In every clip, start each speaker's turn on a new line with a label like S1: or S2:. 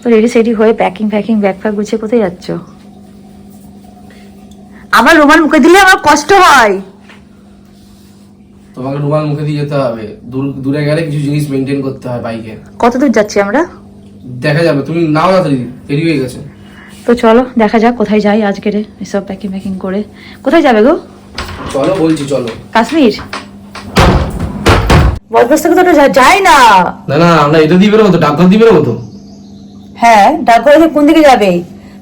S1: তো রেডি সেডি হয়ে packing bag ফ্যাগ গুছিয়ে কোথায় যাচ্ছ? আমার রুমাল মুখে দিলে আমার কষ্ট হয়।
S2: তোমাকে রুমাল মুখে দিয়ে যেতে হবে, দূরে গেলে কিছু জিনিস মেনটেন করতে হয় বাইকে।
S1: কত দূর যাচ্ছি আমরা
S2: দেখা যাবে, তুমি নাও না, দেরি হয়ে গেছে।
S1: তো চলো দেখা যাক কোথায় যাই আজকে রে, এসব প্যাকিং করে। কোথায় যাবে গো?
S2: চলো বলছি, চলো
S1: কাশ্মীর। বজবজ থেকে তো যাই না।
S2: না আমরা এটা দিয়ে বেরোবো তো, ডাকঘর দিয়ে বেরোবো তো।
S1: হ্যাঁ, ডাকঘর কোন দিকে যাবে?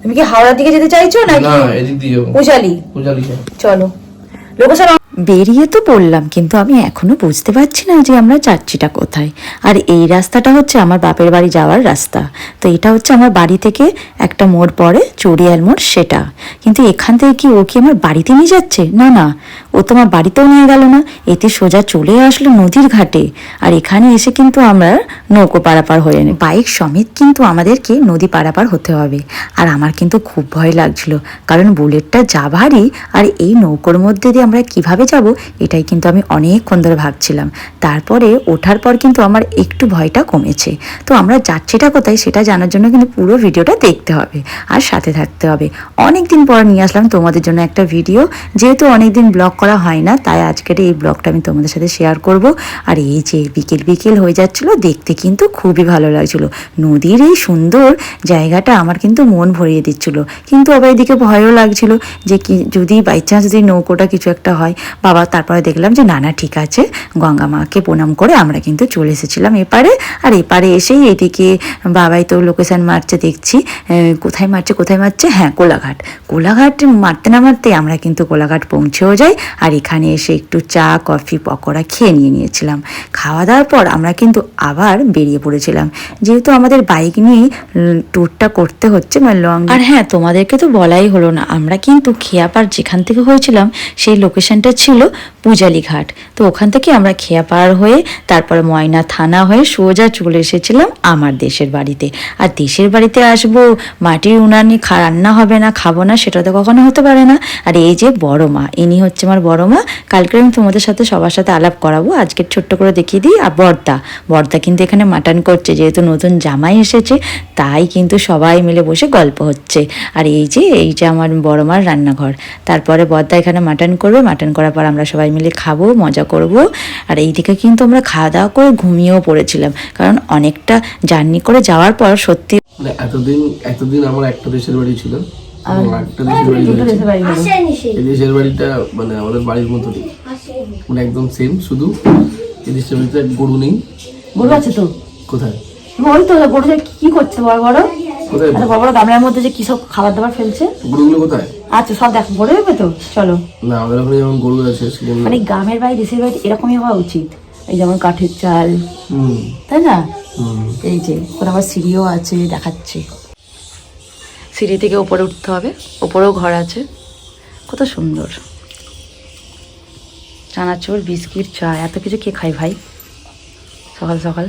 S1: তুমি কি হাওড়ার দিকে যেতে চাইছো নাকি?
S2: না, এদিক দিয়ে যাবো।
S1: পূজালি। চলো লোকেশন। বেরিয়ে তো পড়লাম, কিন্তু আমি এখনো বুঝতে পারছি না যে আমরা যাচ্ছিটা কোথায়। আর এই রাস্তাটা হচ্ছে আমার বাপের বাড়ি যাওয়ার রাস্তা। তো এটা হচ্ছে আমার বাড়ি থেকে একটা মোড় পড়ে, চড়িয়াল মোড়, সেটা। কিন্তু এখান থেকে কি ও কি আমার বাড়িতে নিয়ে যাচ্ছে? না, ও তো আমার বাড়িতেও নিয়ে গেল না, এতে সোজা চলে আসলো নদীর ঘাটে। আর এখানে এসে কিন্তু আমরা নৌকো পারাপার হয়ে নি, বাইক সমেত কিন্তু আমাদেরকে নদী পারাপার হতে হবে। আর আমার কিন্তু খুব ভয় লাগছিল, কারণ বুলেটটা যা ভারী, আর এই নৌকোর মধ্যে দিয়ে আমরা কিভাবে যাব এটাই কিন্তু আমি অনেকক্ষণ ধরে ভাবছিলাম। তারপরে ওঠার পর কিন্তু আমার একটু ভয়টা কমেছে। তো আমরা যাচ্ছিটা কোথায় সেটা জানার জন্য কিন্তু পুরো ভিডিওটা দেখতে হবে আর সাথে থাকতে হবে। অনেকদিন পর নিয়ে আসলাম তোমাদের জন্য একটা ভিডিও, যেহেতু অনেকদিন ব্লগ করা হয় না, তাই আজকের এই ব্লগটা আমি তোমাদের সাথে শেয়ার করব। আর এই যে বিকেল হয়ে যাচ্ছিল, দেখতে কিন্তু খুবই ভালো লাগছিল। নদীর এই সুন্দর জায়গাটা আমার কিন্তু মন ভরিয়ে দিচ্ছিল, কিন্তু আবার এদিকে ভয়ও লাগছিল যে কি যদি বাই চান্স যদি নৌকোটা কিছু একটা হয় বাবা। তারপরে দেখলাম যে না ঠিক আছে, গঙ্গা মাকে প্রণাম করে আমরা কিন্তু চলে এসেছিলাম এপারে। আর এপারে এসেই এদিকে বাবাই তো লোকেশন মারছে, দেখছি কোথায় মারছে, হ্যাঁ কোলাঘাট মারতে না মারতে আমরা কিন্তু কোলাঘাট পৌঁছেও যাই। আর এখানে এসে একটু চা কফি পকোড়া খেয়ে নিয়েছিলাম। খাওয়া দাওয়ার পর আমরা কিন্তু আবার বেরিয়ে পড়েছিলাম, যেহেতু আমাদের বাইক নিয়ে ট্যুরটা করতে হচ্ছে, মানে লং। আর হ্যাঁ, তোমাদেরকে তো বলাই হলো না, আমরা কিন্তু খেয়াপাড় যেখান থেকে হয়েছিলাম সেই লোকেশনটা ছিল পূজালি ঘাট। তো ওখান থেকে আমরা খেয়াপাড় হয়ে তারপরে ময়না থানা হয়ে সোজা চলে এসেছিলাম আমার দেশের বাড়িতে। আর দেশের বাড়িতে আসবো, মাটির উনানে রান্না হবে না, খাবো না, সেটা তো কখনো হতে পারে না। আর এই যে বড় মা, ইনি হচ্ছে আমার বড় মা। কালকে আমি তোমাদের সাথে সবার সাথে আলাপ করাবো, আজকে ছোট্ট করে দেখিয়ে দিই। আর বর্দা কিন্তু এখানে মাটন করছে, যেহেতু নতুন জামাই এসেছে, তাই কিন্তু সবাই মিলে বসে গল্প হচ্ছে। আর এই যে আমার বড় মার রান্নাঘর। তারপরে বর্দা এখানে মাটন করবে, মাটন করার পর আমরা সবাই মিলে খাবো, মজা করব। আর এইদিকে কিন্তু আমরা খাওয়া দাওয়া করে ঘুমিয়েও পড়েছিলাম, কারণ অনেকটা জার্নি করে যাওয়ার পর সত্যি
S2: এতদিন আমার একটা দেশের বাড়ি ছিল, দেশের বাড়িটা মানে আমাদের বাড়ির মতো মানে একদম সেম, শুধু এই দেশের বাড়িতে গরু নেই।
S1: গরু আছে তো?
S2: কোথায়?
S1: বল তো, গরু কি করছে বড় বড় গামলার মধ্যে যে কি সব খাবার দাবার ফেলছে?
S2: গরুগুলো কোথায়?
S1: আচ্ছা, সব দেখো, বড় হবে তো। চলো।
S2: না, আমাদের ওখানে যেমন গরু আছে,
S1: মানে গ্রামের বাড়ি দেশের বাড়ি এরকমই হওয়া উচিত। এই যেমন কাঠের চাল, তাই না? এই যে ওখানে আবার সিঁড়িও আছে, দেখাচ্ছি। সিঁড়ি থেকে উপরে উঠতে হবে, উপরেও ঘর আছে। কত সুন্দর। চানাচুর, বিস্কিট, চা, এত কিছু কে খায় ভাই সকাল সকাল?